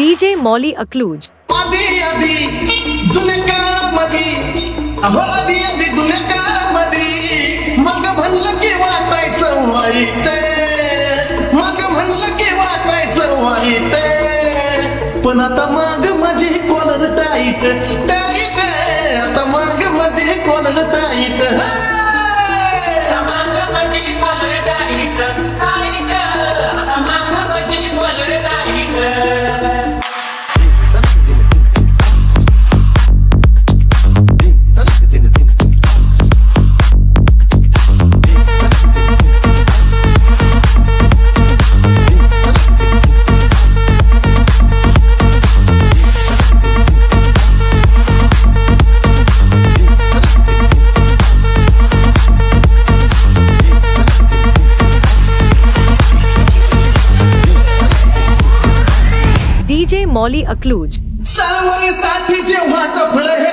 DJ Molly Akluj. आधी आधी जुन्या काळामध्ये आधी आधी जुन्या काळामध्ये मग म्हणलं की वाटायचं वाईट मग म्हणलं की वाटायचं वाईट पण आता मग माझी कॉलर टाईट टाईट आता मग माझी collar tight DJ Molly Akluj. चळवळीसाठी जेव्हा कपडे हे